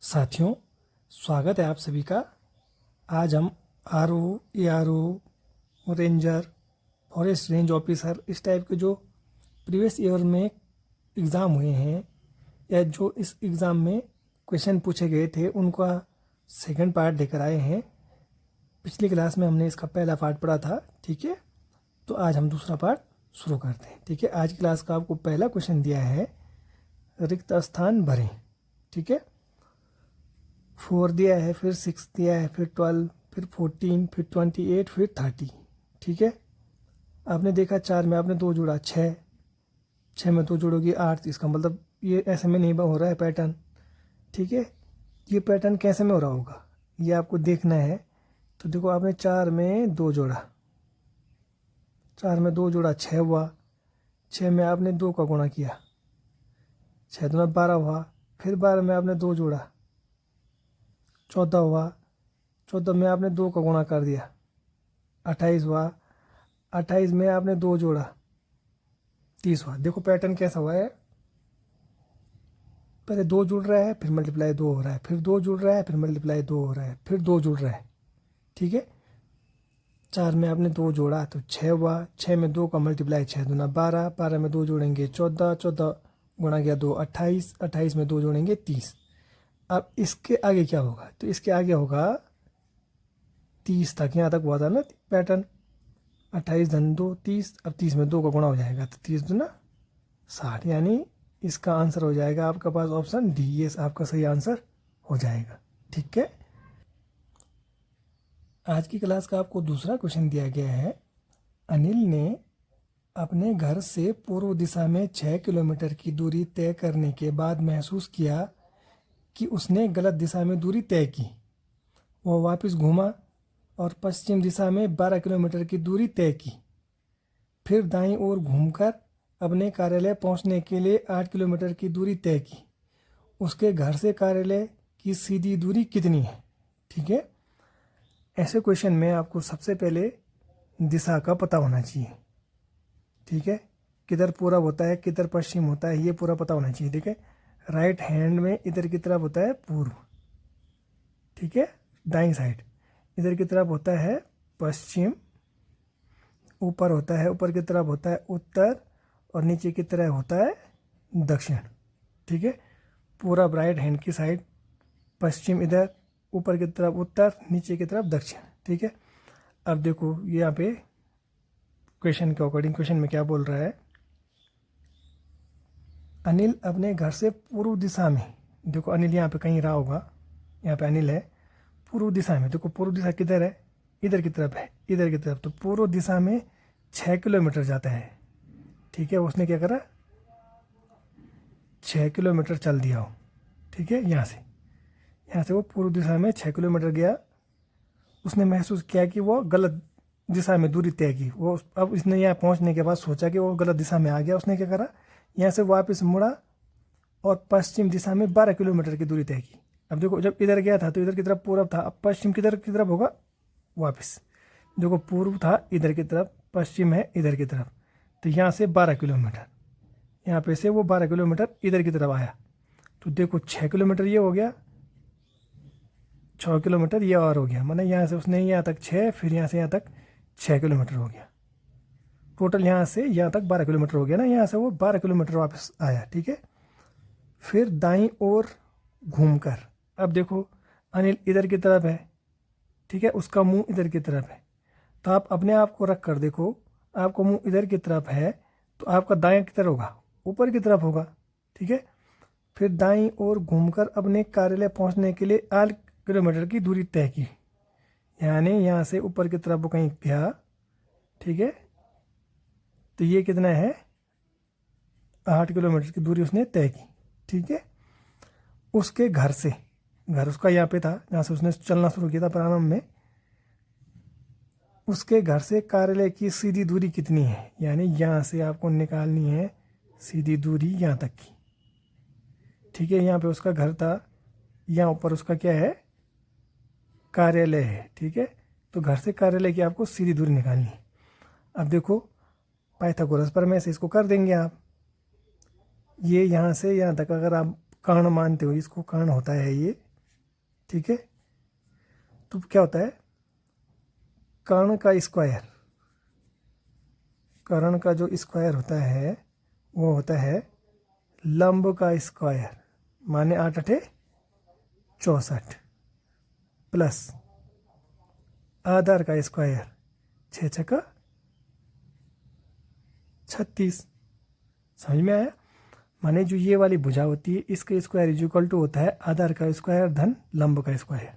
साथियों, स्वागत है आप सभी का। आज हम RO, ARO, ranger, forest range officer इस टाइप के जो प्रीवियस ईयर में एग्ज़ाम हुए हैं या जो इस एग्ज़ाम में क्वेश्चन पूछे गए थे उनका सेकंड पार्ट लेकर आए हैं। पिछली क्लास में हमने इसका पहला पार्ट पढ़ा था, ठीक है। तो आज हम दूसरा पार्ट शुरू करते हैं, ठीक है। आज की क्लास का आपको पहला क्वेश्चन दिया है, रिक्त स्थान भरें, ठीक है। 4 दिया है, फिर 6 दिया है, फिर 12, फिर 14, फिर 28, फिर 30, ठीक है। आपने देखा 4 में आपने 2 जोड़ा, 6 में 2 जोड़ोगी 8। इसका मतलब ये ऐसे में नहीं हो रहा है पैटर्न, ठीक है। ये पैटर्न कैसे में हो रहा होगा ये आपको देखना है। तो देखो आपने 4 में 2 जोड़ा, 4 में 2 जोड़ा 6 हुआ, 6 में आपने 2 का गुणा किया, 6 दूना 12 हुआ। फिर 12 में आपने 2 जोड़ा, 14 हुआ। 14 में आपने 2 का गुणा कर दिया, 28 हुआ। 28 में आपने 2 जोड़ा, 30 हुआ। देखो पैटर्न कैसा हुआ है, पहले 2 जुड़ रहा है, फिर मल्टीप्लाई 2 हो रहा है, फिर 2 जुड़ रहा है, फिर मल्टीप्लाई 2 हो रहा है, फिर 2 जुड़ रहा है, ठीक है। 4 में आपने 2 जोड़ा तो 6 हुआ, 6 में 2 का मल्टीप्लाई 6 दूना 12, 12 में 2 जोड़ेंगे 14, 14 गुणा गया 2 28, 28 में 2 जोड़ेंगे 30। अब इसके आगे क्या होगा, तो इसके आगे होगा 30 तक, यहाँ तक हुआ था ना पैटर्न। 28 धन 2 30, अब 30 में 2 का गुणा हो जाएगा तो 30 दूना 60, यानी इसका आंसर हो जाएगा आपका पास ऑप्शन डी। ये आपका सही आंसर हो जाएगा, ठीक है। आज की क्लास का आपको दूसरा क्वेश्चन दिया गया है। अनिल ने अपने घर से पूर्व दिशा में 6 किलोमीटर की दूरी तय करने के बाद महसूस किया कि उसने गलत दिशा में दूरी तय की। वह वापस घूमा और पश्चिम दिशा में 12 किलोमीटर की दूरी तय की। फिर दाईं ओर घूमकर अपने कार्यालय पहुंचने के लिए 8 किलोमीटर की दूरी तय की। उसके घर से कार्यालय की सीधी दूरी कितनी है, ठीक है। ऐसे क्वेश्चन में आपको सबसे पहले दिशा का पता होना चाहिए, ठीक है। किधर पूरब होता है, किधर पश्चिम होता है, ये पूरा पता होना चाहिए, ठीक है। राइट हैंड में इधर की तरफ होता है पूर्व, ठीक है, दाईं साइड। इधर की तरफ होता है पश्चिम, ऊपर होता है, ऊपर की तरफ होता है उत्तर, और नीचे की तरफ होता है दक्षिण, ठीक है। पूरब राइट हैंड की साइड, पश्चिम इधर, ऊपर की तरफ उत्तर, नीचे की तरफ दक्षिण, ठीक है। अब देखो यहाँ पे क्वेश्चन के अकॉर्डिंग क्वेश्चन में क्या बोल रहा है। अनिल अपने घर से पूर्व दिशा में, देखो अनिल यहाँ पे कहीं रहा होगा, यहाँ पे अनिल है पूर्व दिशा में। देखो पूर्व दिशा किधर है, इधर की तरफ है, इधर की तरफ। तो पूर्व दिशा में 6 किलोमीटर जाता है, ठीक है। उसने क्या करा, 6 किलोमीटर चल दिया हो, ठीक है। यहाँ से वो पूर्व दिशा में 6 किलोमीटर गया। उसने महसूस किया कि वो गलत दिशा में दूरी तय की। वो अब इसने यहाँ पहुँचने के बाद सोचा कि वो गलत दिशा में आ गया। उसने क्या करा, यहाँ से वापस मुड़ा और पश्चिम दिशा में 12 किलोमीटर की दूरी तय की। अब देखो जब इधर गया था तो इधर की तरफ पूरब था, अब पश्चिम किधर की तरफ होगा, वापस। देखो पूर्व था इधर की तरफ, पश्चिम है इधर की तरफ। तो यहाँ से 12 किलोमीटर, यहाँ पे से वो 12 किलोमीटर इधर की तरफ आया। तो देखो 6 किलोमीटर ये हो गया, 6 किलोमीटर ये और हो गया, मतलब यहाँ से उसने यहाँ तक 6, फिर यहाँ से यहाँ तक 6 किलोमीटर हो गया। टोटल यहाँ से यहाँ तक 12 किलोमीटर हो गया ना। यहाँ से वो 12 किलोमीटर वापस आया, ठीक है। फिर दाईं ओर घूमकर, अब देखो अनिल इधर की तरफ है, ठीक है, उसका मुंह इधर की तरफ है। तो आप अपने आप को रख कर देखो, आपका मुंह इधर की तरफ है तो आपका दाएं किधर होगा, ऊपर की तरफ होगा, ठीक है। फिर दाईं ओर घूमकर अपने कार्यालय पहुंचने के लिए 8 किलोमीटर की दूरी तय की, यानी यहाँ से ऊपर की तरफ वो कहीं गया, ठीक है। तो ये कितना है, 8 किलोमीटर की दूरी उसने तय की, ठीक है। उसके घर से, घर उसका यहाँ पे था जहाँ से उसने चलना शुरू किया था प्रारंभ में, उसके घर से कार्यालय की सीधी दूरी कितनी है, यानी यहाँ से आपको निकालनी है सीधी दूरी यहाँ तक की, ठीक है। यहाँ पे उसका घर था, यहाँ ऊपर उसका क्या है, कार्यालय है, ठीक है। तो घर से कार्यालय की आपको सीधी दूरी निकालनी है। अब देखो पाइथागोरस प्रमेय से इसको कर देंगे आप। ये यहाँ से यहाँ तक अगर आप कर्ण मानते हो, इसको कर्ण होता है ये, ठीक है। तो क्या होता है, कर्ण का स्क्वायर, कर्ण का जो स्क्वायर होता है वो होता है लंब का स्क्वायर, माने 8 अठे 64 प्लस आधार का स्क्वायर 6 छक्का 36। समझ में आया? माने जो ये वाली भुजा होती है इसका स्क्वायर इज इक्वल टू होता है आधार का स्क्वायर धन लंब का स्क्वायर।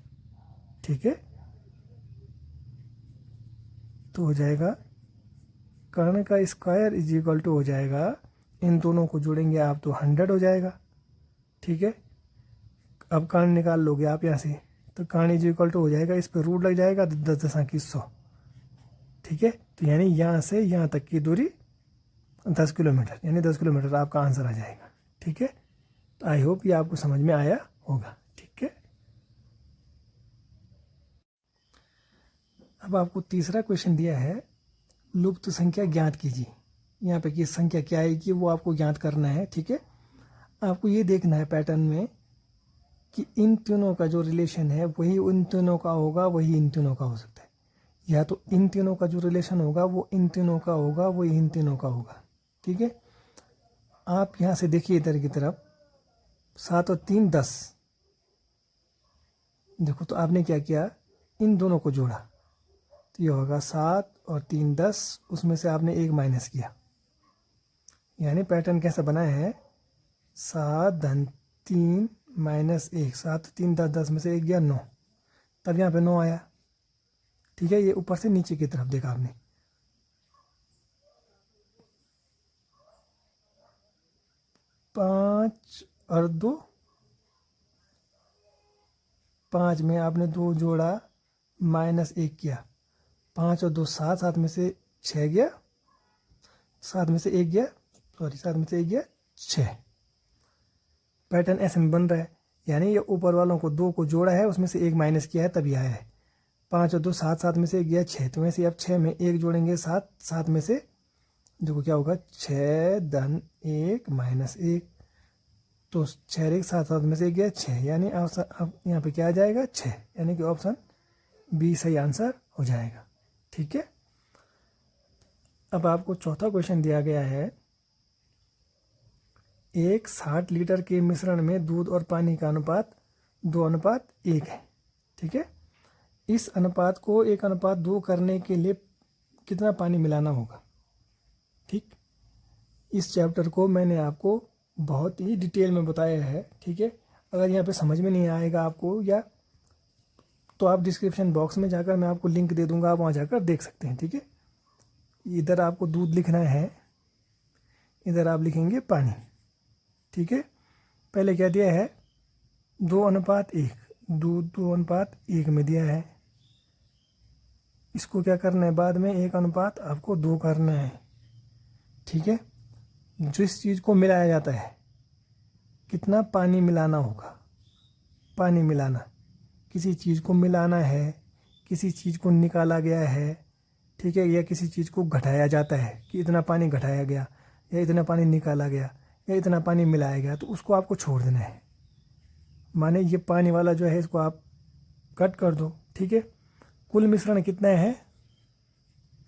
ठीक है, तो हो जाएगा कर्ण का स्क्वायर इज इक्वल टू हो जाएगा, इन दोनों को जोड़ेंगे आप तो 100 हो जाएगा। ठीक है, अब कर्ण निकाल लोगे आप यहाँ से, तो कर्ण इज इक्वल टू हो जाएगा, इस पर रूट लग जाएगा 10×100। ठीक है, तो यानी यहाँ से यहाँ तक की दूरी 10 किलोमीटर, यानी 10 किलोमीटर आपका आंसर आ जाएगा। ठीक है, तो आई होप ये आपको समझ में आया होगा। ठीक है, अब आपको तीसरा क्वेश्चन दिया है, लुप्त संख्या ज्ञात कीजिए। यहाँ पे किस संख्या क्या आएगी वो आपको ज्ञात करना है। ठीक है, आपको ये देखना है पैटर्न में कि इन तीनों का जो रिलेशन है वही उन तीनों का होगा, वही इन तीनों का हो सकता है, या तो इन तीनों का जो रिलेशन होगा वो इन तीनों का होगा, वही इन तीनों का होगा। ठीक है, आप यहाँ से देखिए इधर की तरफ, 7 और 3 10। देखो तो आपने क्या किया, इन दोनों को जोड़ा, तो ये होगा 7 और 3 10, उसमें से आपने 1 माइनस किया। यानी पैटर्न कैसा बना है, 7 धन 3 माइनस 1, 7 3 10, 10 में से 1 गया 9, तब यहाँ पे 9 आया। ठीक है, ये ऊपर से नीचे की तरफ देखा आपने, 5 और 2, 5 में आपने 2 जोड़ा माइनस 1 किया, 5 और 2 7, 7 में से 6 गया, 7 में से 1 गया, सॉरी 7 में से 1 गया 6। पैटर्न ऐसे में बन रहा है, यानी ये ऊपर वालों को 2 को जोड़ा है, उसमें से 1 माइनस किया है, तब यह है 5 और 2 7, 7 में से 1 गया 6, तो वैसे अब 6 में 1 जोड़ेंगे 7, 7 में से देखो क्या होगा, 6 धन 1 माइनस 1, तो 6 1 7, 7 में से 1 गया 6, यानी अब यहाँ पे क्या आ जाएगा 6, यानी कि ऑप्शन बी सही आंसर हो जाएगा। ठीक है, अब आपको चौथा क्वेश्चन दिया गया है, एक 60 लीटर के मिश्रण में दूध और पानी का अनुपात 2:1 है। ठीक है, इस अनुपात को 1:2 करने के लिए कितना पानी मिलाना होगा। ठीक, इस चैप्टर को मैंने आपको बहुत ही डिटेल में बताया है। ठीक है, अगर यहाँ पे समझ में नहीं आएगा आपको, या तो आप डिस्क्रिप्शन बॉक्स में जाकर मैं आपको लिंक दे दूंगा, आप वहाँ जाकर देख सकते हैं। ठीक है, इधर आपको दूध लिखना है, इधर आप लिखेंगे पानी। ठीक है, पहले क्या दिया है, 2:1, दूध 2:1 में दिया है, इसको क्या करना है, बाद में 1:2 करना है। ठीक है, जिस चीज़ को मिलाया जाता है कितना पानी मिलाना होगा, पानी मिलाना, किसी चीज़ को मिलाना है, किसी चीज़ को निकाला गया है। ठीक है, या किसी चीज़ को घटाया जाता है कि इतना पानी घटाया गया, या इतना पानी निकाला गया, या इतना पानी मिलाया गया, तो उसको आपको छोड़ देना है। माने ये पानी वाला जो है इसको आप कट कर दो। ठीक है, कुल मिश्रण कितना है,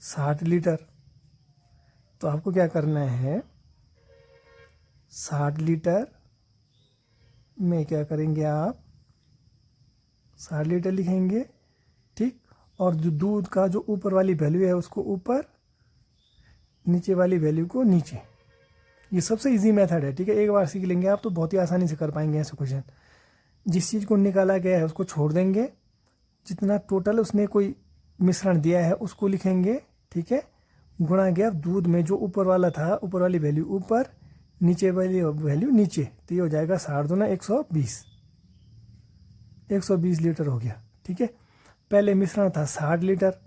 60 लीटर, तो आपको क्या करना है, 60 लीटर में क्या करेंगे आप, 60 लीटर लिखेंगे। ठीक, और जो दूध का जो ऊपर वाली वैल्यू है उसको ऊपर, नीचे वाली वैल्यू को नीचे। ये सबसे इजी मेथड है। ठीक है, एक बार सीख लेंगे आप तो बहुत ही आसानी से कर पाएंगे ऐसे क्वेश्चन। जिस चीज़ को निकाला गया है उसको छोड़ देंगे, जितना टोटल उसने कोई मिश्रण दिया है उसको लिखेंगे। ठीक है, गुणा गया दूध में जो ऊपर वाला था, ऊपर वाली वैल्यू ऊपर, नीचे वाली वैल्यू नीचे, तो ये हो जाएगा 60 दूना 120, 120 लीटर हो गया। ठीक है, पहले मिश्रण था 60 लीटर,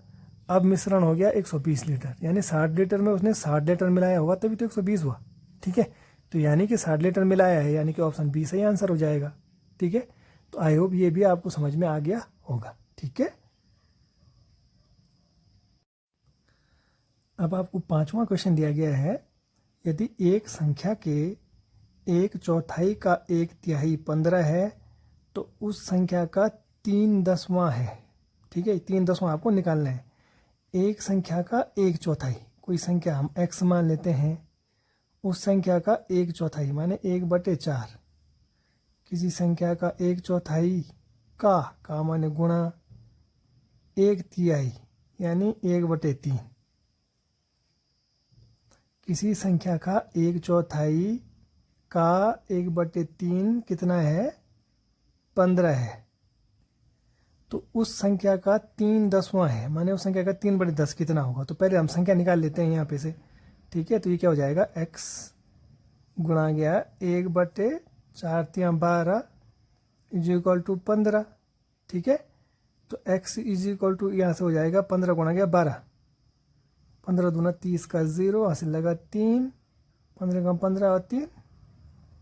अब मिश्रण हो गया 120 लीटर, यानी 60 लीटर में उसने 60 लीटर मिलाया होगा तभी तो 120 हुआ। ठीक है, तो यानी कि 60 लीटर मिलाया है, यानी कि ऑप्शन बी सही आंसर हो जाएगा। ठीक है, तो आई होप ये भी आपको समझ में आ गया होगा। ठीक है, अब आपको 5वां क्वेश्चन दिया गया है, यदि एक संख्या के 1/4 का 1/3 15 है तो उस संख्या का 3/10 है, ठीक है, 3/10 आपको निकालना है। एक संख्या का 1/4, कोई संख्या हम x मान लेते हैं, उस संख्या का 1/4 माने 1/4, किसी संख्या का 1/4 का माने गुणा 1/3 यानी 1/3, किसी संख्या का 1/4 का 1/3 कितना है, 15 है। तो उस संख्या का 3/10 है, माने उस संख्या का 3/10 कितना होगा। तो पहले हम संख्या निकाल लेते हैं यहाँ पे से, ठीक है। तो ये क्या हो जाएगा, x गुणा गया 1/4 इज इक्वल टू 15, ठीक है। तो x इज इक्वल टू यहाँ से हो जाएगा 15 गुणा गया 12, 15 दूना 30 का 0, हासिल लगा 3, 15 का 15 और 3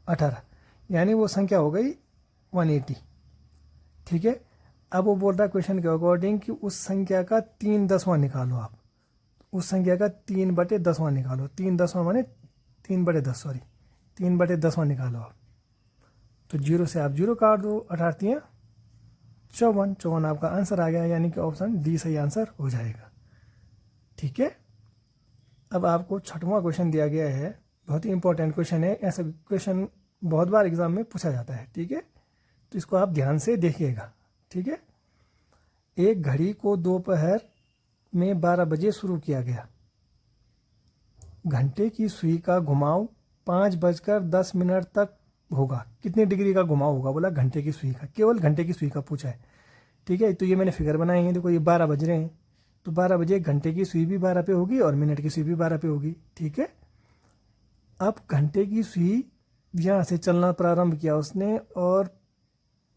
18, यानी वो संख्या हो गई 180, ठीक है। अब वो बोल रहा है क्वेश्चन के अकॉर्डिंग कि उस संख्या का 3/10 निकालो आप, उस संख्या का 3/10 निकालो, 3/10 माने 3/10, सॉरी 3/10 निकालो आप। तो 0 से आप 0 काट दो, 18 54, 54 आपका आंसर आ गया, यानी कि ऑप्शन डी सही आंसर हो जाएगा, ठीक है। अब आपको 6वां क्वेश्चन दिया गया है, बहुत ही इंपॉर्टेंट क्वेश्चन है, ऐसा क्वेश्चन बहुत बार एग्जाम में पूछा जाता है, ठीक है। तो इसको आप ध्यान से देखिएगा, ठीक है। एक घड़ी को दोपहर में 12 बजे शुरू किया गया, घंटे की सुई का घुमाव 5:10 तक होगा, कितने डिग्री का घुमाव होगा, बोला घंटे की सुई का, केवल घंटे की सुई का पूछा है, ठीक है। तो ये मैंने फिगर बनाई है, देखो ये 12 बज रहे हैं, तो 12 बजे घंटे की सुई भी 12 पे होगी और मिनट की सुई भी 12 पे होगी, ठीक है। अब घंटे की सुई यहाँ से चलना प्रारंभ किया उसने, और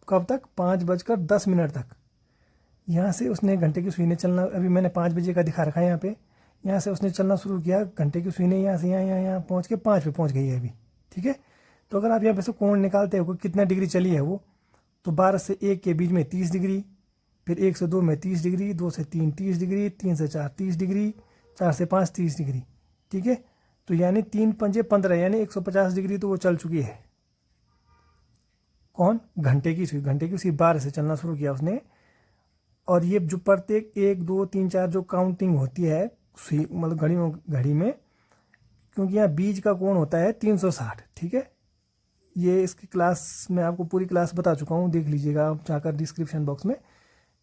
कब तक, 5:10 तक। यहाँ से उसने घंटे की सुई ने चलना, अभी मैंने 5 बजे का दिखा रखा है यहाँ पे, यहाँ से उसने चलना शुरू किया, घंटे की सुई ने यहाँ से यहाँ पहुँच के 5 पे पहुँच गई है अभी, ठीक है। तो अगर आप यहाँ पे से कोण निकालते हो कितना डिग्री चली है वो, तो 12 से 1 के बीच में 30 डिग्री, फिर 1 से 2 में 30 डिग्री, 2 से 3 30 डिग्री, 3 से 4 30 डिग्री, 4 से 5 30 डिग्री, ठीक है। तो यानी 3 पंजे 15, यानी 150 डिग्री तो वो चल चुकी है। कौन, घंटे की सुई, घंटे की सुई 12 से चलना शुरू किया उसने, और ये जो प्रत्येक 1 2 3 4 जो काउंटिंग होती है सुई, मतलब घड़ी में, क्योंकि यहाँ बीच का कोण होता है 360, ठीक है। ये इसकी क्लास में आपको पूरी क्लास बता चुका हूँ, देख लीजिएगा आप जाकर डिस्क्रिप्शन बॉक्स में।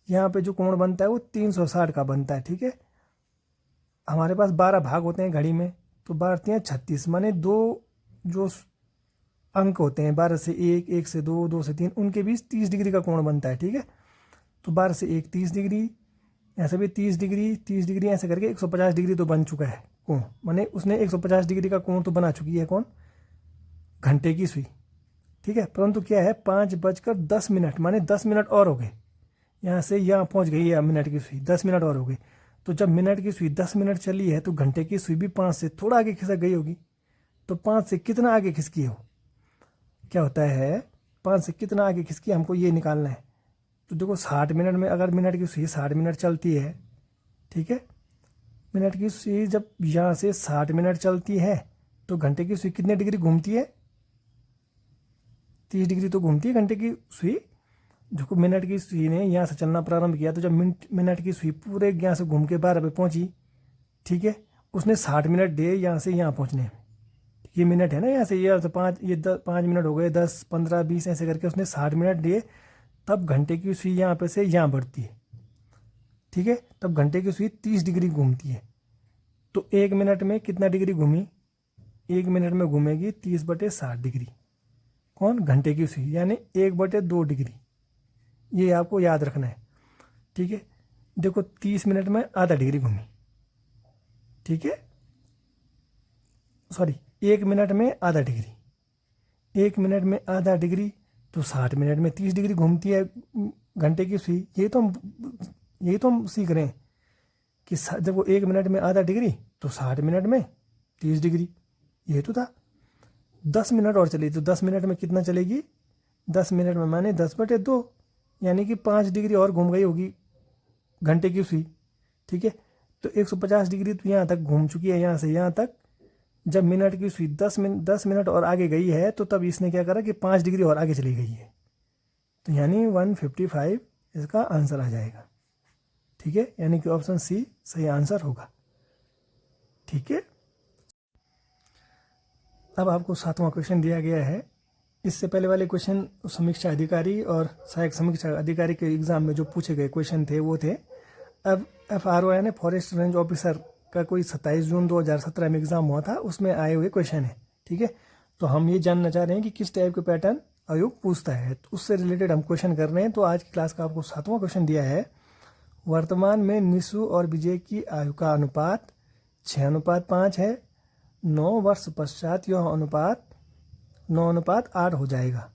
यहाँ पे जो कोण बनता है वो 360 का बनता है, ठीक है। हमारे पास 12 भाग होते हैं घड़ी में, तो 12 36, माने 2 जो अंक होते हैं, 12 से 1, 1 से 2, 2 से 3, उनके बीच 30 डिग्री का कोण बनता है, ठीक है। तो 12 से 1 30 डिग्री, ऐसे भी 30 डिग्री 30 डिग्री, ऐसे करके 150 डिग्री तो बन चुका है कोण, माने उसने 150 डिग्री का कोण तो बना चुकी है कौन, घंटे की सुई, ठीक है। परंतु क्या है, 5:10 माने 10 मिनट और हो गए, यहाँ से यहाँ पहुँच गई है मिनट की सुई, 10 मिनट और हो गए। तो जब मिनट की सुई 10 मिनट चली है, तो घंटे की सुई भी 5 से थोड़ा आगे खिसक गई होगी। तो 5 से कितना आगे खिसकी हो, क्या होता है, 5 से कितना आगे खिसकी, हमको ये निकालना है। तो देखो 60 मिनट में, अगर मिनट की सुई 60 मिनट चलती है, ठीक है, मिनट की सुई जब यहाँ से 60 मिनट चलती है, तो घंटे की सुई कितने डिग्री घूमती है, 30 डिग्री तो घूमती है घंटे की सुई। जो मिनट की सुई ने यहाँ से चलना प्रारंभ किया, तो जब मिनट की सुई पूरे यहाँ से घूम के 12 पे पहुँची, ठीक है, उसने 60 मिनट दिए यहाँ से यहाँ पहुँचने में, ये मिनट है ना, यहाँ से ये तो 5 मिनट हो गए, 10 15 20 ऐसे करके उसने 60 मिनट दिए, तब घंटे की सुई यहाँ पे से यहाँ बढ़ती है, ठीक है। तब घंटे की सुई 30 डिग्री घूमती है। तो 1 मिनट में कितना डिग्री घूमी, 1 मिनट में घूमेगी 30/60 डिग्री, कौन, घंटे की सुई, यानी 1/2 डिग्री, ये आपको याद रखना है, ठीक है। देखो 30 मिनट में आधा डिग्री घूमी, ठीक है, सॉरी 1 मिनट में आधा डिग्री, 1 मिनट में आधा डिग्री, तो 60 मिनट में 30 डिग्री घूमती है घंटे की सुई। यही तो हम सीख रहे हैं कि जब वो 1 मिनट में आधा डिग्री, तो 60 मिनट में 30 डिग्री, ये तो था। 10 मिनट और चली, तो 10 मिनट में कितना चलेगी, 10 मिनट में माने 10/2, यानी कि 5 डिग्री और घूम गई होगी घंटे की सुई, ठीक है। तो 150 डिग्री तो यहाँ तक घूम चुकी है, यहाँ से यहाँ तक। जब मिनट की सुई 10 मिनट और आगे गई है, तो तब इसने क्या करा कि 5 डिग्री और आगे चली गई है, तो यानी 155 इसका आंसर आ जाएगा। ठीक है, यानी कि ऑप्शन सी सही आंसर होगा। ठीक है, अब आपको 7वां क्वेश्चन दिया गया है। इससे पहले वाले क्वेश्चन समीक्षा अधिकारी और सहायक समीक्षा अधिकारी के एग्जाम में जो पूछे गए क्वेश्चन थे वो थे। अब FRO यानी फॉरेस्ट रेंज ऑफिसर का कोई 27 जून 2017 में एग्जाम हुआ था, उसमें आए हुए क्वेश्चन है। ठीक है, तो हम ये जानना चाह रहे हैं कि किस टाइप के पैटर्न आयोग पूछता है, तो उससे रिलेटेड हम क्वेश्चन कर रहे हैं। तो आज की क्लास का आपको 7वां क्वेश्चन दिया है। वर्तमान में निशु और विजय की आयु का अनुपात 6:5 है। 9 वर्ष पश्चात यह अनुपात 9:8 हो जाएगा।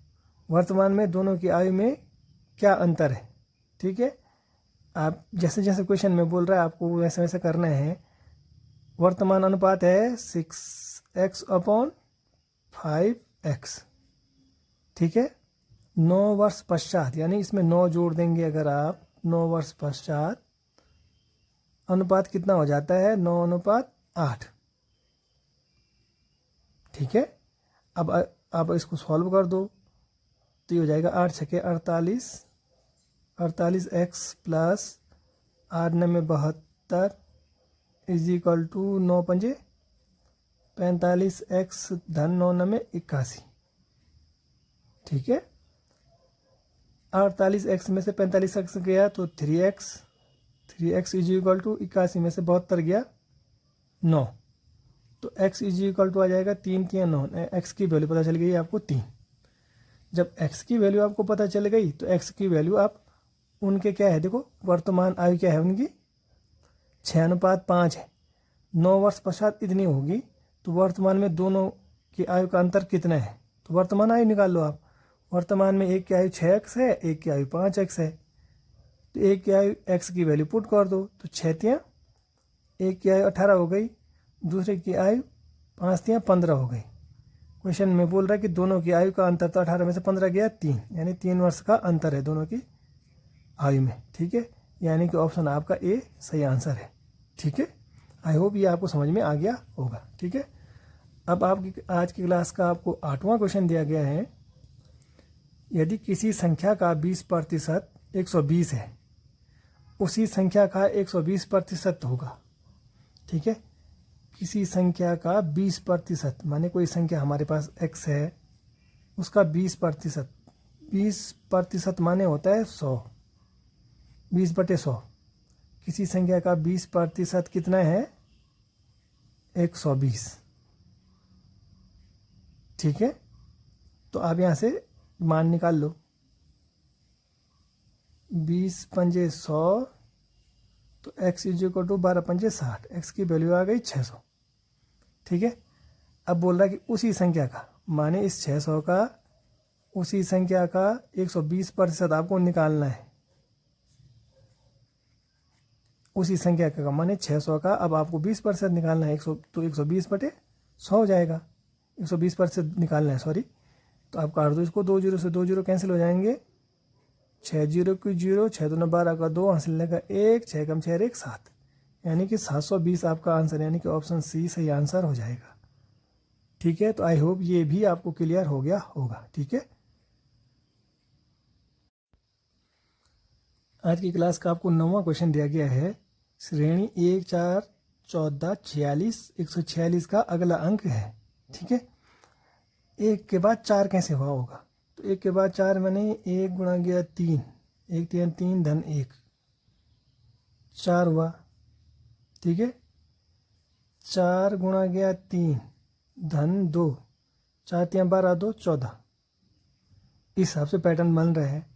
वर्तमान में दोनों की आयु में क्या अंतर है। ठीक है, आप जैसे जैसे क्वेश्चन में बोल रहा है आपको वैसे वैसे करना है। वर्तमान अनुपात है 6x/5x। ठीक है, 9 वर्ष पश्चात यानी इसमें 9 जोड़ देंगे अगर आप, 9 वर्ष पश्चात अनुपात कितना हो जाता है, 9:8। ठीक है, अब इसको सॉल्व कर दो तो ये हो जाएगा 8 छके 48, 48x प्लस 8 9 में 72 इज इक्वल टू 9 पंजे 45x धन 9 9 में 81। ठीक है, 48x में से 45x गया तो 3x इज इक्वल टू 81 में से 72 गया 9, तो x इज इक्वल टू आ जाएगा 3 3 9। x की वैल्यू पता चल गई आपको 3। जब x की वैल्यू आपको पता चल गई तो x की वैल्यू आप उनके क्या है, देखो वर्तमान आयु क्या है उनकी 6:5 है। 9 वर्ष पश्चात इतनी होगी, तो वर्तमान में दोनों की आयु का अंतर कितना है, तो वर्तमान आयु निकाल लो आप। वर्तमान में एक की आयु 6x है, एक की आयु 5x है, तो एक की आयु x की वैल्यू पुट कर दो तो 6 एक की आयु 18 हो गई, दूसरे की आयु 5 15 हो गई। क्वेश्चन में बोल रहा है कि दोनों की आयु का अंतर, तो 18 में से 15 गया 3, यानी 3 वर्ष का अंतर है दोनों की आयु में। ठीक है, यानी कि ऑप्शन आपका ए सही आंसर है। ठीक है, आई होप ये आपको समझ में आ गया होगा। ठीक है, अब आपकी आज की क्लास का आपको 8वां क्वेश्चन दिया गया है। यदि किसी संख्या का 20% 120 है, उसी संख्या का 120% होगा। ठीक है, किसी संख्या का 20% माने कोई संख्या हमारे पास x है, उसका 20%, 20% माने होता है 100, 20/100। किसी संख्या का 20% कितना है, 120। ठीक है, तो आप यहाँ से मान निकाल लो, 20 पंजे 100, तो x इज इक्वल टू 12 पंजे 60, x की वैल्यू आ गई 600। ठीक है, अब बोल रहा है कि उसी संख्या का, माने इस 600 का उसी संख्या का 120% आपको निकालना है। उसी संख्या का माने 600 का अब आपको 20% निकालना है, 100 तो 120/100 हो जाएगा। 120% निकालना है, सॉरी। तो आप काट दो इसको, 2 जीरो से 2 जीरो कैंसिल हो जाएंगे, 6 जीरो की 0, 6 दूना 12 का 2, हासिल का 1, 6 कम 6 1 7, यानी कि 720 आपका आंसर, यानी कि ऑप्शन सी सही आंसर हो जाएगा। ठीक है, तो आई होप ये भी आपको क्लियर हो गया होगा। ठीक है, आज की क्लास का आपको 9वां क्वेश्चन दिया गया है। श्रेणी 1 4 14 46 146 का अगला अंक है। ठीक है, 1 के बाद 4 कैसे हुआ होगा, तो 1 के बाद 4 मैंने 1 गुणा गया 3, 1 3 3 धन 1 4 हुआ। ठीक है, 4 गुणा गया 3 धन 2, 4 3 12 2 14। इस हिसाब से पैटर्न बन रहा है।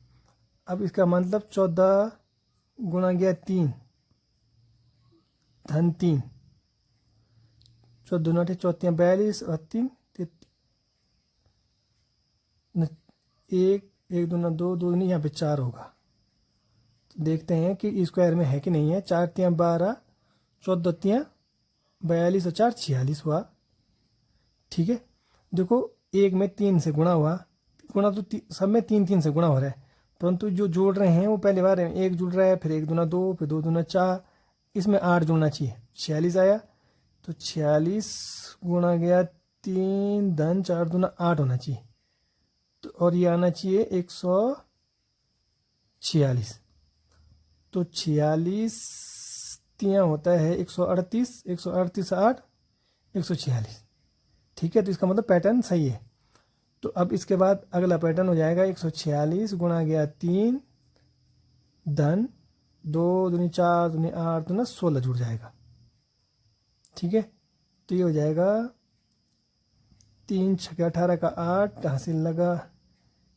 अब इसका मतलब 14 गुणा गया 3 धन 3, 14 9 14 42 और 3 1 1 दूना 2 2 नहीं, यहाँ पे 4 होगा। तो देखते हैं कि स्क्वायर में है कि नहीं है। 4 3 12, 14 3 42 और 4 46 हुआ। ठीक है, देखो 1 में 3 से गुणा हुआ, गुणा तो सब में 3 3 से गुणा हो रहा है, परंतु जो जोड़ रहे हैं वो पहले बार 1 जुड़ रहा है, फिर 1 दूना 2, फिर 2 दूना 4, इसमें 8 जुड़ना चाहिए, 46 आया। तो 46 गुणा गया 3 धन 4 दूना 8 होना चाहिए, तो और ये आना चाहिए 146। तो 46 तियाँ होता है 138, 138 8 146। ठीक है, तो इसका मतलब पैटर्न सही है। तो अब इसके बाद अगला पैटर्न हो जाएगा 146 गुणा गया 3 धन 2 दूनी 4 दूनी 8 दूना 16 जुड़ जाएगा। ठीक है, तो ये हो जाएगा 3 छक्के 18 का 8 हासिल लगा,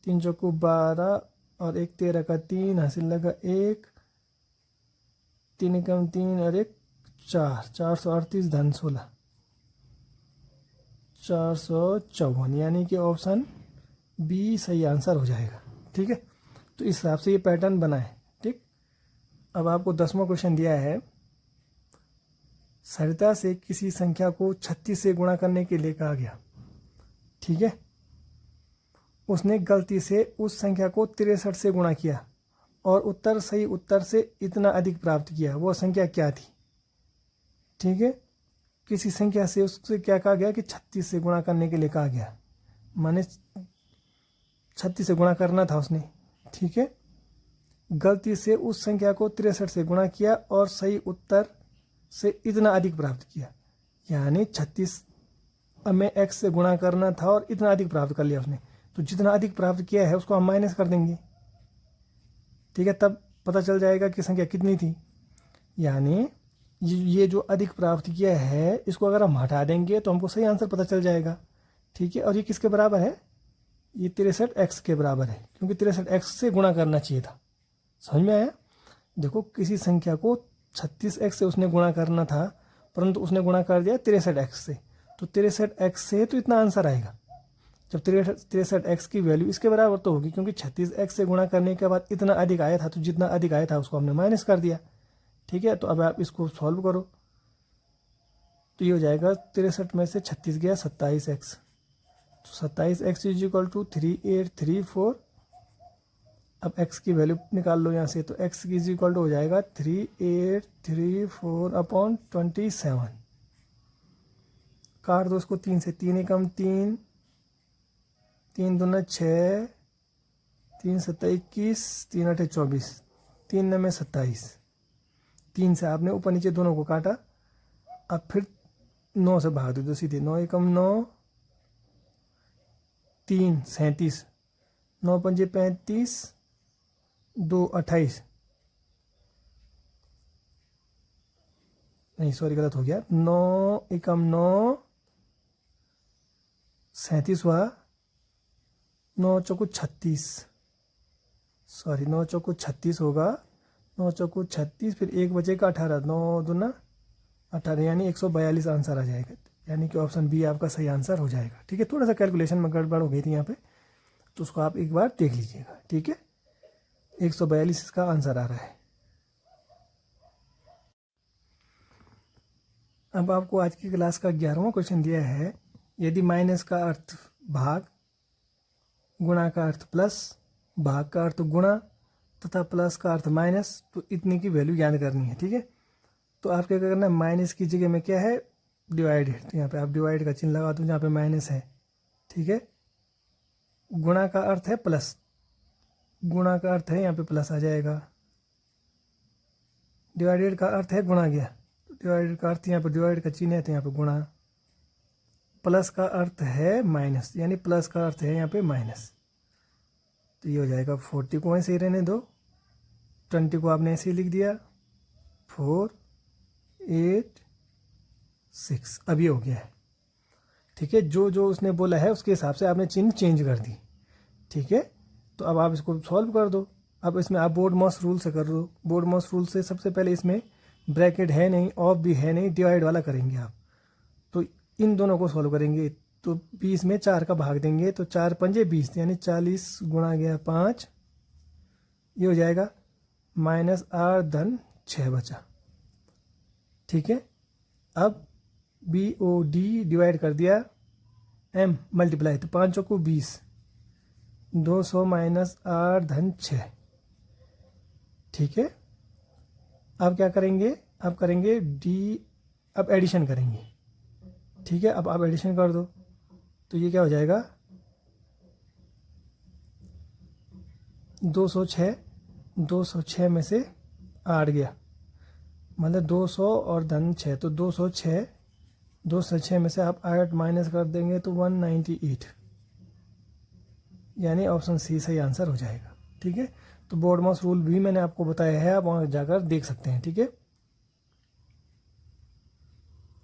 3 चौको 12 और 1 13 का 3 हासिल लगा 1, 3 एकम 3 और 1 4, 438 धन 16 454, यानी कि ऑप्शन बी सही आंसर हो जाएगा। ठीक है, तो इस हिसाब से ये पैटर्न बना है। ठीक, अब आपको 10वां क्वेश्चन दिया है, सरिता से किसी संख्या को 36 से गुणा करने के लिए कहा गया। ठीक है, उसने गलती से उस संख्या को 63 से गुणा किया और उत्तर सही उत्तर से इतना अधिक प्राप्त किया, वो संख्या क्या थी? ठीक है, किसी संख्या से उससे क्या कहा गया कि 36 से गुणा करने के लिए कहा गया, माने 36 से गुणा करना था उसने। ठीक है, गलती से उस संख्या को 63 से गुणा किया और सही उत्तर से इतना अधिक प्राप्त किया, यानी 36 में x से गुणा करना था और इतना अधिक प्राप्त कर लिया उसने। तो जितना अधिक प्राप्त किया है उसको हम माइनस कर देंगे। ठीक है, तब पता चल जाएगा कि संख्या कितनी थी। यानी ये जो अधिक प्राप्त किया है इसको अगर हम हटा देंगे तो हमको सही आंसर पता चल जाएगा। ठीक है, और ये किसके बराबर है? ये 63x के बराबर है, क्योंकि 63x से गुणा करना चाहिए था। समझ में आया? देखो, किसी संख्या को 36x से उसने गुणा करना था, परंतु उसने गुणा कर दिया 63x से, तो 63x से तो इतना आंसर आएगा। जब 63x की वैल्यू इसके बराबर तो होगी, क्योंकि 36x से गुणा करने के बाद इतना अधिक आया था, तो जितना अधिक आया था उसको हमने माइनस कर दिया। ठीक है, तो अब आप इसको सॉल्व करो, तो ये हो जाएगा 63 में से 36 गया 27x, तो 27x इज इक्वल टू 3834। अब x की वैल्यू निकाल लो यहाँ से, तो x इज इक्वल टू हो जाएगा 3834 अपॉन 27। काट दो उसको 3 से, 3 एकम 3, 3 दूना 6, 3 सत्ता 21, 3 आठे 24, 3 नौ में 27। 3 से आपने ऊपर नीचे दोनों को काटा, अब फिर 9 से भाग दो सीधे, 9 एकम 9, 3 37, 9 पंजे 35, 2 28, नहीं सॉरी गलत हो गया, 9 एकम 9 37 हुआ, 9 चौको 36, सॉरी 9 चौको 36 होगा, 9 चौको 36, फिर 1 बचेगा 18, 9 दूना 18, यानी 142 आंसर आ जाएगा। यानी कि ऑप्शन बी आपका सही आंसर हो जाएगा। ठीक है, थोड़ा सा कैलकुलेशन में गड़बड़ हो गई थी यहाँ पे, तो उसको आप एक बार देख लीजिएगा। ठीक है, 142 इसका आंसर आ रहा है। अब आपको आज की क्लास का 11वां क्वेश्चन दिया है, यदि माइनस का अर्थ भाग, गुणा का अर्थ प्लस, भाग का अर्थ गुणा तथा प्लस का अर्थ माइनस, तो इतने की वैल्यू ज्ञात करनी है। ठीक है, तो आप क्या करना है, माइनस की जगह में क्या है, डिवाइडेड, तो यहाँ पे आप डिवाइड का चिन्ह लगा दो जहाँ पे माइनस है। ठीक है, गुणा का अर्थ है प्लस, गुणा का अर्थ है यहाँ पे प्लस आ जाएगा, डिवाइडेड का अर्थ है गुणा गया, तो डिवाइडेड का अर्थ यहाँ पे डिवाइड का चिन्ह है तो यहाँ पे गुणा, प्लस का अर्थ है माइनस, यानी प्लस का अर्थ है यहाँ पे माइनस, तो ये हो जाएगा 40 को ऐसे ही रहने दो, 20 को आपने ऐसे ही लिख दिया, 4 8 6, अब ये हो गया है। ठीक है, जो जो उसने बोला है उसके हिसाब से आपने चिन्ह चेंज कर दी। ठीक है, तो अब आप इसको सॉल्व कर दो। अब इसमें आप बोर्ड मॉस रूल से कर दो। बोर्ड मॉस रूल से सबसे पहले इसमें ब्रैकेट है नहीं, ऑफ भी है नहीं, डिवाइड वाला करेंगे आप, तो इन दोनों को सॉल्व करेंगे। तो 20 में 4 का भाग देंगे, तो 4 पंजे 20, यानी 40 गुणा गया 5, ये हो जाएगा -8 धन 6 बचा। ठीक है, अब BOD डिवाइड कर दिया, M मल्टीप्लाई, तो 5 चौको 20, 200 -8 धन 6। ठीक है, अब क्या करेंगे, अब करेंगे D, अब एडिशन करेंगे। ठीक है, अब आप एडिशन कर दो, तो ये क्या हो जाएगा, 206 में से 8 गया, मतलब 200 और धन 6, तो 206, 206 में से आप 8 माइनस कर देंगे तो 198, यानी ऑप्शन सी सही आंसर हो जाएगा। ठीक है, तो बोर्ड मास रूल भी मैंने आपको बताया है, आप वहाँ जाकर देख सकते हैं। ठीक है,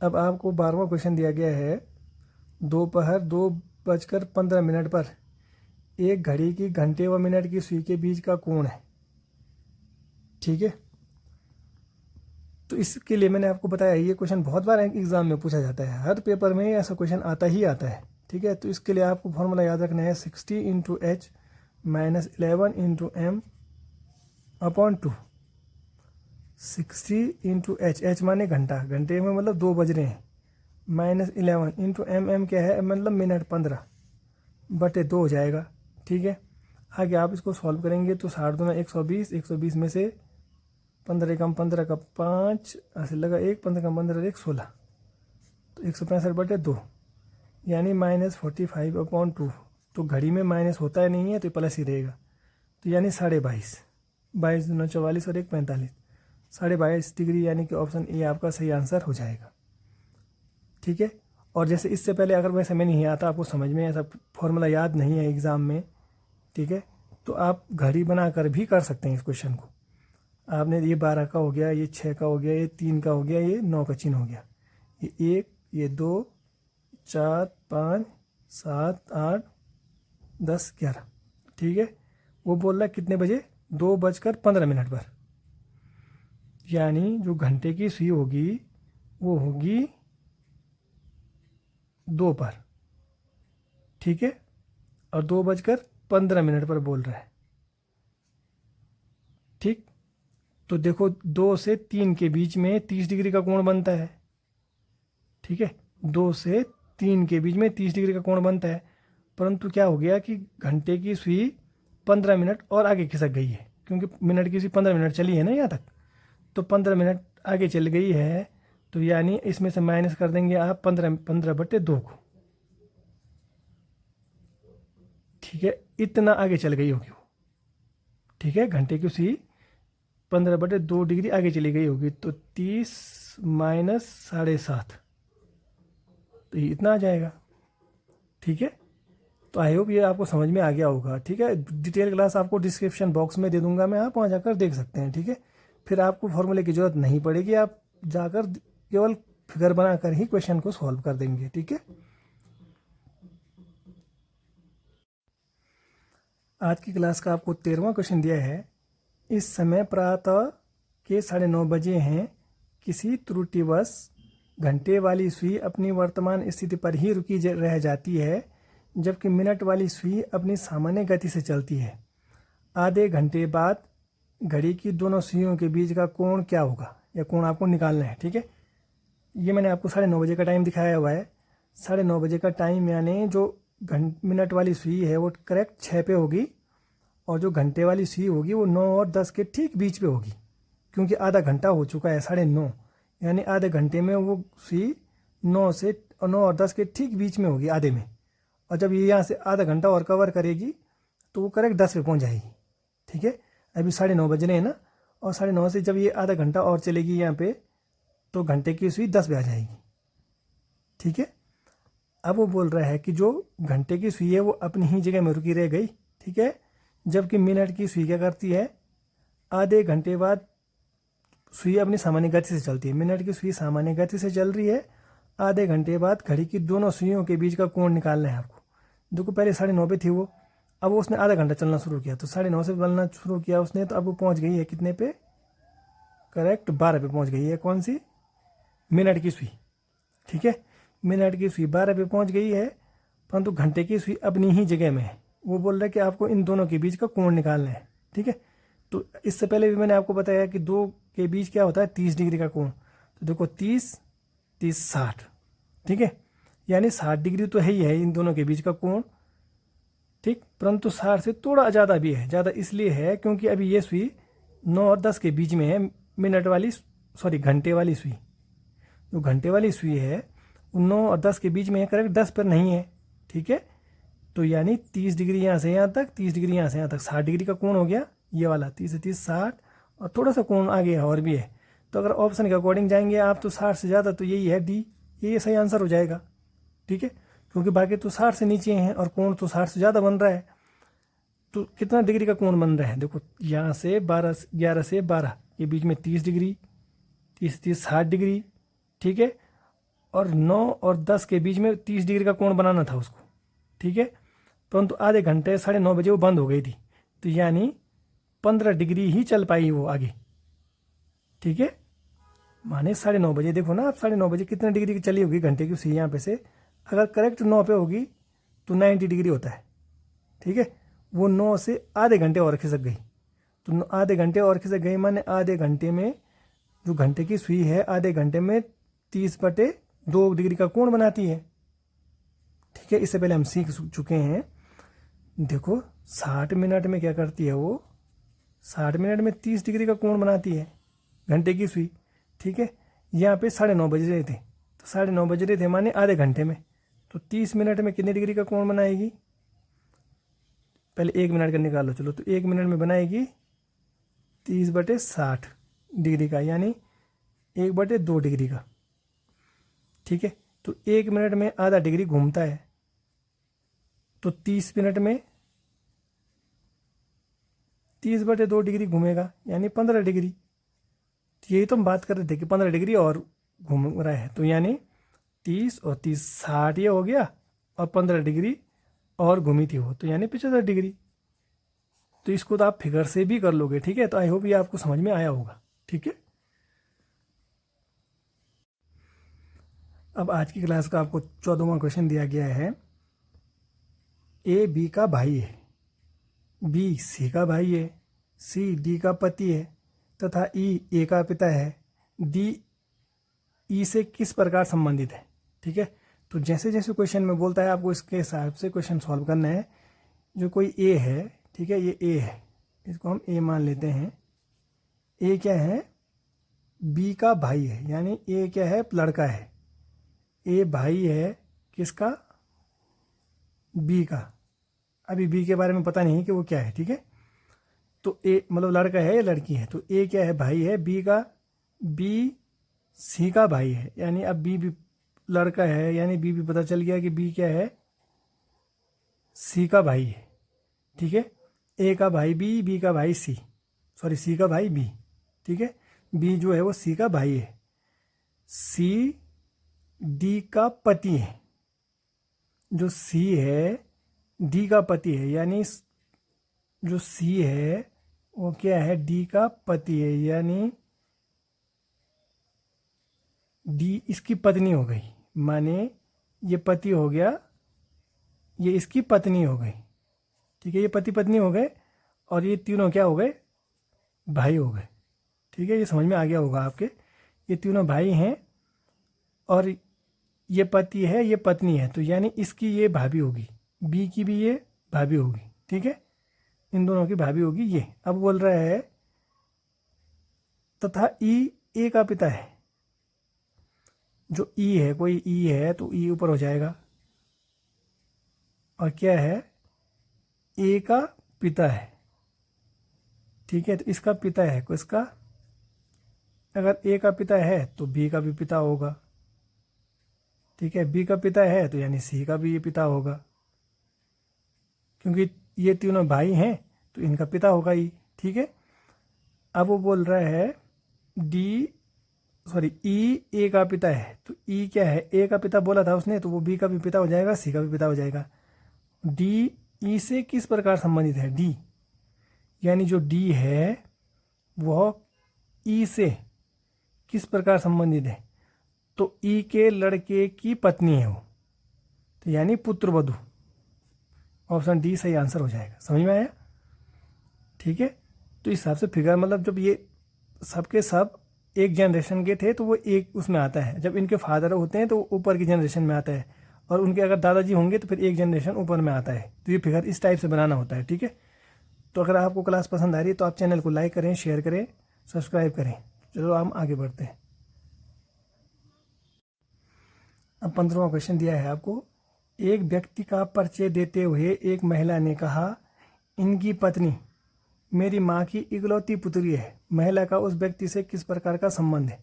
अब आपको 12वां क्वेश्चन दिया गया है, दोपहर 2:15 पर एक घड़ी की घंटे व मिनट की सुई के बीच का कोण है। ठीक है, तो इसके लिए मैंने आपको बताया ये क्वेश्चन बहुत बार एग्जाम में पूछा जाता है, हर पेपर में ऐसा क्वेश्चन आता ही आता है। ठीक है, तो इसके लिए आपको फॉर्मूला याद रखना है 60 × h minus 11 × m upon 2। 60 × h, h माने घंटा, घंटे में मतलब 2 बज रहे हैं, माइनस 11 × m क्या है, मतलब मिनट 15 बटे 2 हो जाएगा। ठीक है, आगे आप इसको सॉल्व करेंगे तो 60 दूना 120, 120 में से 15 कम 15 का 5 ऐसे लगा 1, 15 कम 15 1, 16, तो 165 बटे 2, यानी -45/2। तो घड़ी में माइनस होता है नहीं है तो प्लस ही रहेगा, तो यानी 22.5, 22 दूना 44 और 1 45, 22.5 डिग्री, यानी कि ऑप्शन ए आपका सही आंसर हो जाएगा। ठीक है, और जैसे इससे पहले अगर वैसे में नहीं आता, आपको समझ में ऐसा फॉर्मूला याद नहीं है एग्ज़ाम में, ठीक है, तो आप घड़ी बनाकर भी कर सकते हैं इस क्वेश्चन को। आपने ये 12 का हो गया, ये 6 का हो गया, ये 3 का हो गया, ये 9 का चिन्ह हो गया, ये 1, ये 2, 4, 5, 7, 8, 10, 11। ठीक है, वो बोल रहा है कितने बजे, 2:15 पर, यानी जो घंटे की सुई होगी वो होगी 2 पर। ठीक है, और 2:15 पर बोल रहा है। ठीक, तो देखो 2 से 3 के बीच में 30 डिग्री का कोण बनता है। ठीक है, 2 से 3 के बीच में 30 डिग्री का कोण बनता है, परंतु क्या हो गया कि घंटे की सुई 15 मिनट और आगे खिसक गई है, क्योंकि मिनट की सुई 15 मिनट चली है ना यहाँ तक, तो 15 मिनट आगे चल गई है, तो यानी इसमें से माइनस कर देंगे आप 15/2 को। ठीक है, इतना आगे चल गई होगी वो। ठीक है, घंटे की सुई 15/2 डिग्री आगे चली गई होगी, तो 30 माइनस 7.5, तो ये इतना आ जाएगा। ठीक है, तो आई होप ये आपको समझ में आ गया होगा। ठीक है, डिटेल क्लास आपको डिस्क्रिप्शन बॉक्स में दे दूंगा मैं, आप वहाँ जाकर देख सकते हैं। ठीक है, फिर आपको फॉर्मूले की ज़रूरत नहीं पड़ेगी, आप जाकर केवल फिगर बनाकर ही क्वेश्चन को सॉल्व कर देंगे। ठीक है, आज की क्लास का आपको 13वां क्वेश्चन दिया है, इस समय प्रातः के 9:30 बजे हैं, किसी त्रुटिवश घंटे वाली सुई अपनी वर्तमान स्थिति पर ही रुकी रह जाती है, जबकि मिनट वाली सुई अपनी सामान्य गति से चलती है। आधे घंटे बाद घड़ी की दोनों सुइयों के बीच का कोण क्या होगा, या कोण आपको निकालना है। ठीक है, ये मैंने आपको 9:30 बजे का टाइम दिखाया हुआ है। 9:30 बजे का टाइम यानी जो मिनट वाली सुई है वो करेक्ट 6 पे होगी, और जो घंटे वाली सुई होगी वो 9 और 10 के ठीक बीच पे होगी, क्योंकि आधा घंटा हो चुका है 9:30, यानी आधे घंटे में वो सुई 9 और 10 के ठीक बीच में होगी, आधे में। और जब ये यहाँ से आधा घंटा और कवर करेगी तो वो करेक्ट 10 पे पहुँच जाएगी। ठीक है, अभी 9:30 बज रहे हैं ना, और 9:30 से जब ये आधा घंटा और चलेगी यहाँ पे, तो घंटे की सुई 10 पे आ जाएगी। ठीक है, अब वो बोल रहा है कि जो घंटे की सुई है वो अपनी ही जगह में रुकी रह गई। ठीक है, जबकि मिनट की सुई क्या करती है, आधे घंटे बाद सुई अपनी सामान्य गति से चलती है। मिनट की सुई सामान्य गति से चल रही है, आधे घंटे बाद घड़ी की दोनों सुइयों के बीच का कोण निकालना है आपको। देखो पहले 9:30 पे थी वो, अब उसने आधा घंटा चलना शुरू किया, तो 9:30 से चलना शुरू किया उसने, तो अब वो पहुंच गई है कितने पे, करेक्ट 12 पे पहुंच गई है। कौन सी, मिनट की सुई। ठीक है, मिनट की सुई 12 पे पहुंच गई है, परंतु घंटे की सुई अपनी ही जगह में है। वो बोल रहा है कि आपको इन दोनों के बीच का कोण निकालना है। ठीक है, तो इससे पहले भी मैंने आपको बताया कि दो के बीच क्या होता है, 30 डिग्री का कोण। तो देखो 30, 30, 60। ठीक है, यानी 60 डिग्री तो है ही है इन दोनों के बीच का कोण। ठीक, परंतु 60 से थोड़ा ज़्यादा भी है। ज़्यादा इसलिए है क्योंकि अभी ये सुई 9 और 10 के बीच में है, घंटे वाली सुई। जो घंटे वाली सुई है वो 9 और 10 के बीच में है, करेक्ट 10 पर नहीं है। ठीक है, तो यानी 30 डिग्री यहाँ से यहाँ तक, 30 डिग्री यहाँ से यहाँ तक, 60 डिग्री का कोण हो गया ये वाला, 30 से 30 60, और थोड़ा सा कोण आगे है और भी है। तो अगर ऑप्शन के अकॉर्डिंग जाएंगे आप तो 60 से ज़्यादा, तो यही है डी, ये सही आंसर हो जाएगा। ठीक है, क्योंकि बाकी तो 60 से नीचे हैं और कोण तो 60 से ज़्यादा बन रहा है। तो कितना डिग्री का कोण बन रहा है, देखो यहाँ से 11 से 12 के बीच में 30 डिग्री, 30 60 डिग्री। ठीक है, और 9 और 10 के बीच में 30 डिग्री का कोण बनाना था उसको। ठीक है, परंतु आधे घंटे 9:30 वो बंद हो गई थी, तो यानी 15 डिग्री ही चल पाई वो आगे। ठीक है, माने 9:30 देखो ना आप, 9:30 कितने डिग्री की चली होगी घंटे की सुई यहाँ पे से। अगर करेक्ट 9 पे होगी तो 90 डिग्री होता है। ठीक है, वो 9 से आधे घंटे और खिसक गई, तो आधे घंटे और खिसक गई, माने आधे घंटे में जो घंटे की सुई है आधे घंटे में 30/2 डिग्री का कोण बनाती है। ठीक है, इससे पहले हम सीख चुके हैं। देखो 60 मिनट में क्या करती है वो, 60 मिनट में 30 डिग्री का कोण बनाती है घंटे की सुई। ठीक है, यहाँ पे 9:30 बज रहे थे, तो 9:30 बज रहे थे माने आधे घंटे में, तो 30 मिनट में कितने डिग्री का कोण बनाएगी, पहले 1 मिनट का निकालो चलो, तो 1 मिनट में बनाएगी 30/60 डिग्री का, यानी 1/2 डिग्री का। ठीक है, तो 1 मिनट में आधा डिग्री घूमता है, तो 30 मिनट में 30/2 डिग्री घूमेगा, यानी 15 डिग्री। तो यही तो हम बात कर रहे थे कि 15 डिग्री और घूम रहा है, तो यानी 30 और 30 60 ये हो गया, और 15 डिग्री और घूमी थी वो, तो यानी 75 डिग्री। तो इसको तो आप फिगर से भी कर लोगे। ठीक है, तो आई होप ये आपको समझ में आया होगा। ठीक है, अब आज की क्लास का आपको 14वां क्वेश्चन दिया गया है। ए बी का भाई है, बी सी का भाई है, सी डी का पति है तथा ई ए का पिता है। डी ई से किस प्रकार संबंधित है। ठीक है, तो जैसे जैसे क्वेश्चन में बोलता है आपको इसके हिसाब से क्वेश्चन सॉल्व करना है। जो कोई ए है, ठीक है, ये ए है, इसको हम ए मान लेते हैं। ए क्या है, बी का भाई है, यानी ए क्या है, लड़का है। ए भाई है किसका, बी का। अभी बी के बारे में पता नहीं कि वो क्या है। ठीक है, तो ए मतलब लड़का है या लड़की है, तो ए क्या है, भाई है बी का, बी सी का भाई है, यानी अब बी भी लड़का है, यानी बी भी पता चल गया कि बी क्या है, सी का भाई है। ठीक है, ए का भाई बी, बी का भाई सी, सॉरी सी का भाई बी। ठीक है, बी जो है वो सी का भाई है, सी डी का पति है। जो सी है डी का पति है, यानी जो सी है वो क्या है, डी का पति है, यानी डी इसकी पत्नी हो गई, माने ये पति हो गया, ये इसकी पत्नी हो गई। ठीक है, ये पति पत्नी हो गए और ये तीनों क्या हो गए, भाई हो गए। ठीक है, ये समझ में आ गया होगा आपके। ये तीनों भाई हैं और ये पति है, ये पत्नी है, तो यानी इसकी ये भाभी होगी, बी की भी ये भाभी होगी। ठीक है, इन दोनों की भाभी होगी ये। अब बोल रहा है तथा ई ए का पिता है। जो ई है, कोई ई है तो ई ऊपर हो जाएगा, और क्या है, ए का पिता है। ठीक है, तो इसका पिता है किसका, अगर ए का पिता है तो बी का भी पिता होगा। ठीक है, बी का पिता है तो यानी सी का भी ये पिता होगा, क्योंकि ये तीनों भाई हैं तो इनका पिता होगा ही। ठीक है, अब वो बोल रहा है ई ए का पिता है, तो ई क्या है, ए का पिता बोला था उसने, तो वो बी का भी पिता हो जाएगा, सी का भी पिता हो जाएगा। डी ई से किस प्रकार संबंधित है, डी यानी जो डी है वह ई से किस प्रकार संबंधित है, तो ई के लड़के की पत्नी है वो, तो यानी पुत्र वधू। ऑप्शन डी सही आंसर हो जाएगा। समझ में आया। ठीक है, तो इस हिसाब से फिगर मतलब जब ये सबके सब एक जनरेशन के थे तो वो एक उसमें आता है, जब इनके फादर होते हैं तो ऊपर की जनरेशन में आता है, और उनके अगर दादाजी होंगे तो फिर एक जनरेशन ऊपर में आता है। तो ये फिगर इस टाइप से बनाना होता है। ठीक है, तो अगर आपको क्लास पसंद आ रही है तो आप चैनल को लाइक करें, शेयर करें, सब्सक्राइब करें। चलो हम आगे बढ़ते हैं। अब 15वां क्वेश्चन दिया है आपको। एक व्यक्ति का परिचय देते हुए एक महिला ने कहा, इनकी पत्नी मेरी माँ की इकलौती पुत्री है, महिला का उस व्यक्ति से किस प्रकार का संबंध है।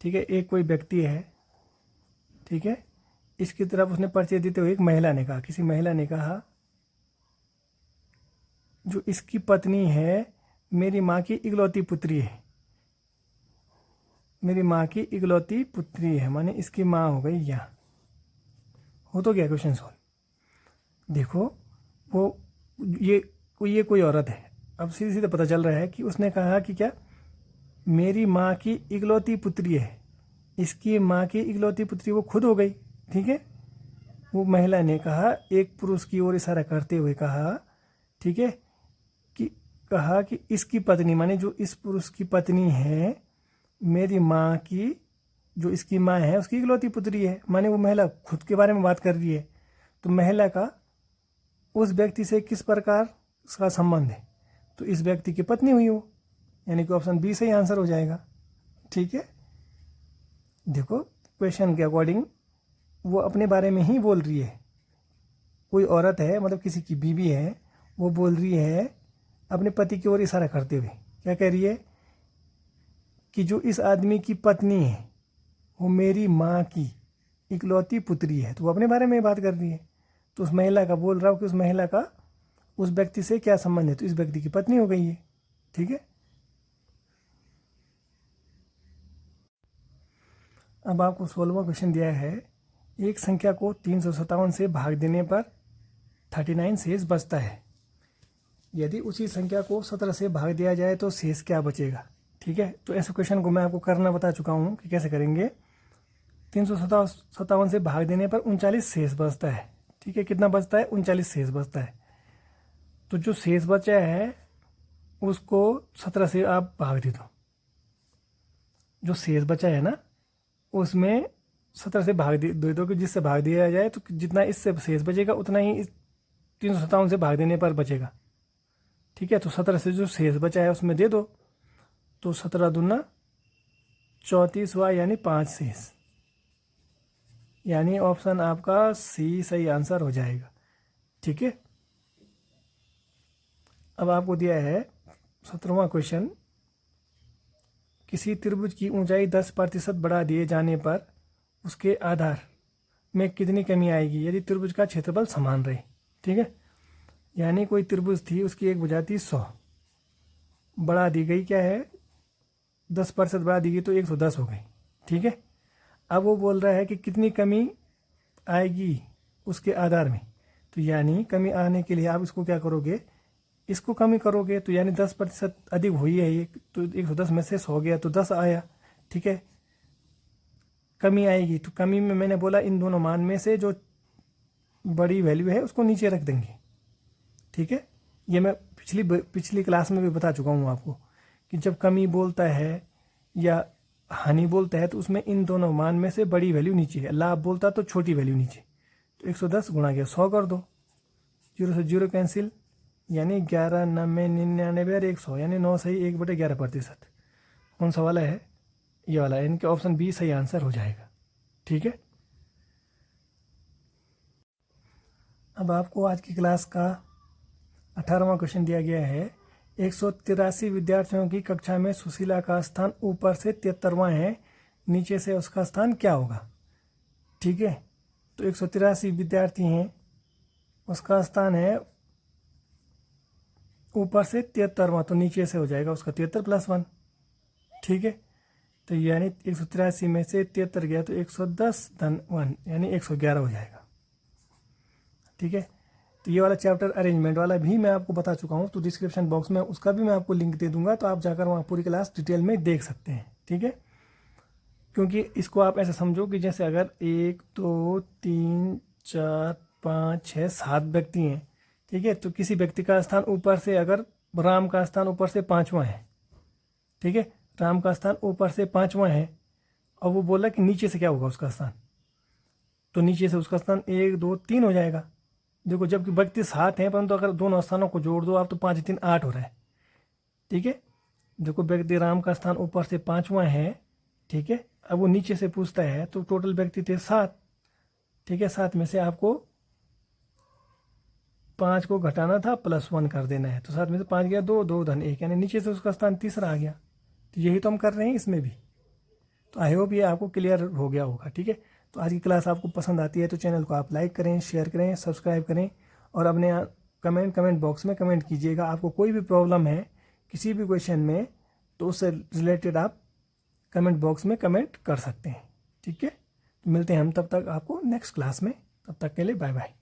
ठीक है, एक कोई व्यक्ति है, ठीक है, इसकी तरफ उसने परिचय देते हुए एक महिला ने कहा, किसी महिला ने कहा जो इसकी पत्नी है मेरी माँ की इकलौती पुत्री है, मेरी माँ की इकलौती पुत्री है, माने इसकी माँ हो गई यहाँ। हो तो गया क्वेश्चन सॉल्व। देखो वो ये कोई औरत है, अब सीधे सीधे पता चल रहा है कि उसने कहा कि क्या मेरी माँ की इकलौती पुत्री है, इसकी माँ की इकलौती पुत्री वो खुद हो गई। ठीक है, वो महिला ने कहा, एक पुरुष की ओर इशारा करते हुए कहा, ठीक है, कि कहा कि इसकी पत्नी माने जो इस पुरुष की पत्नी है मेरी माँ की, जो इसकी माँ है उसकी इकलौती पुत्री है, माने वो महिला खुद के बारे में बात कर रही है। तो महिला का उस व्यक्ति से किस प्रकार का संबंध है, तो इस व्यक्ति की पत्नी हुई हो, यानी कि ऑप्शन बी सही आंसर हो जाएगा। ठीक है, देखो क्वेश्चन के अकॉर्डिंग वो अपने बारे में ही बोल रही है, कोई औरत है मतलब किसी की बीवी है, वो बोल रही है अपने पति की ओर इशारा करते हुए, क्या कह रही है कि जो इस आदमी की पत्नी है वो मेरी माँ की इकलौती पुत्री है, तो वो अपने बारे में बात कर रही है। तो उस महिला का बोल रहा हूँ कि उस महिला का उस व्यक्ति से क्या संबंध है, तो इस व्यक्ति की पत्नी हो गई है। ठीक है, अब आपको 16वां क्वेश्चन दिया है, एक संख्या को 357 से भाग देने पर 39 शेष बचता है, यदि उसी संख्या को 17 से भाग दिया जाए तो शेष क्या बचेगा। ठीक है, तो ऐसे क्वेश्चन को मैं आपको करना बता चुका हूँ कि कैसे करेंगे। 357 से भाग देने पर 39 शेष बचता है। ठीक है, कितना बचता है, 39 शेष बचता है। तो जो शेष बचा है उसको 17 से आप भाग दे दो, जो शेष बचा है ना उसमें 17 से भाग दे दो कि जिससे भाग दिया जाए तो जितना इससे शेष बचेगा उतना ही इस 357 से भाग देने पर बचेगा। ठीक है, तो 17 से जो शेष बचा है उसमें दे दो, तो 17 दूना 34 हुआ, यानी 5 शेष, यानी ऑप्शन आपका सी सही आंसर हो जाएगा। ठीक है, अब आपको दिया है 17वां क्वेश्चन, किसी त्रिभुज की ऊंचाई 10% बढ़ा दिए जाने पर उसके आधार में कितनी कमी आएगी यदि त्रिभुज का क्षेत्रफल समान रहे। ठीक है, यानी कोई त्रिभुज थी, उसकी एक भुजा थी 100, बढ़ा दी गई, क्या है 10% बढ़ा दी गई तो 110 हो गई। ठीक है, अब वो बोल रहा है कि कितनी कमी आएगी उसके आधार में, तो यानी कमी आने के लिए आप इसको क्या करोगे, इसको कमी करोगे, तो यानी 10% अधिक हुई है ये, तो 110 में से 100 गया तो 10 आया। ठीक है, कमी आएगी, तो कमी में मैंने बोला इन दोनों मान में से जो बड़ी वैल्यू है उसको नीचे रख देंगे। ठीक है, ये मैं पिछली क्लास में भी बता चुका हूँ आपको कि जब कमी बोलता है या हानि बोलता है तो उसमें इन दोनों मान में से बड़ी वैल्यू नीचे है, लाभ बोलता तो छोटी वैल्यू नीचे। तो 110 गुणा के 100 कर दो, 0 से 0 कैंसिल, यानी 11, 90, 99 और 100, यानी 9 सही 1/11%। कौन सा वाला है, ये वाला, यानी कि ऑप्शन बी सही आंसर हो जाएगा। ठीक है, अब आपको आज की क्लास का 18वां क्वेश्चन दिया गया है, 183 विद्यार्थियों की कक्षा में सुशीला का स्थान ऊपर से 73वां है, नीचे से उसका स्थान क्या होगा। ठीक है, तो 183 विद्यार्थी हैं, उसका स्थान है ऊपर से 73वां, तो नीचे से हो जाएगा उसका 73 + 1। ठीक है, तो यानी 183 में से 73 गया तो 110 धन 1, यानी 111 हो जाएगा। ठीक है, तो ये वाला चैप्टर अरेंजमेंट वाला भी मैं आपको बता चुका हूँ, तो डिस्क्रिप्शन बॉक्स में उसका भी मैं आपको लिंक दे दूंगा, तो आप जाकर वहाँ पूरी क्लास डिटेल में देख सकते हैं। ठीक है, क्योंकि इसको आप ऐसे समझो कि जैसे अगर 1 2 3 4 5 6 7 व्यक्ति हैं, ठीक है, तो किसी व्यक्ति का स्थान ऊपर से, अगर राम का स्थान ऊपर से 5वां है, ठीक है, राम का स्थान ऊपर से 5वां है, और वो बोला कि नीचे से क्या होगा उसका स्थान, तो नीचे से उसका स्थान 1 2 3 हो जाएगा। देखो जबकि व्यक्ति 7 हैं, परंतु अगर दोनों स्थानों को जोड़ दो आप तो 5 3 8 हो रहा है। ठीक है, देखो व्यक्ति राम का स्थान ऊपर से 5वां है, ठीक है, अब वो नीचे से पूछता है तो टोटल व्यक्ति थे 7। ठीक है, 7 में से आपको 5 को घटाना था, +1 कर देना है। तो 7 में से 5 गया 2, 2 धन 1, यानी नीचे से उसका स्थान तीसरा आ गया। तो यही तो हम कर रहे हैं इसमें भी। तो आई होप ये आपको क्लियर हो गया होगा। ठीक है, तो आज की क्लास आपको पसंद आती है तो चैनल को आप लाइक करें, शेयर करें, सब्सक्राइब करें और अपने कमेंट बॉक्स में कमेंट कीजिएगा। आपको कोई भी प्रॉब्लम है किसी भी क्वेश्चन में तो उससे रिलेटेड आप कमेंट बॉक्स में कमेंट कर सकते हैं। ठीक है, तो मिलते हैं हम तब तक आपको नेक्स्ट क्लास में। तब तक के लिए बाय बाय।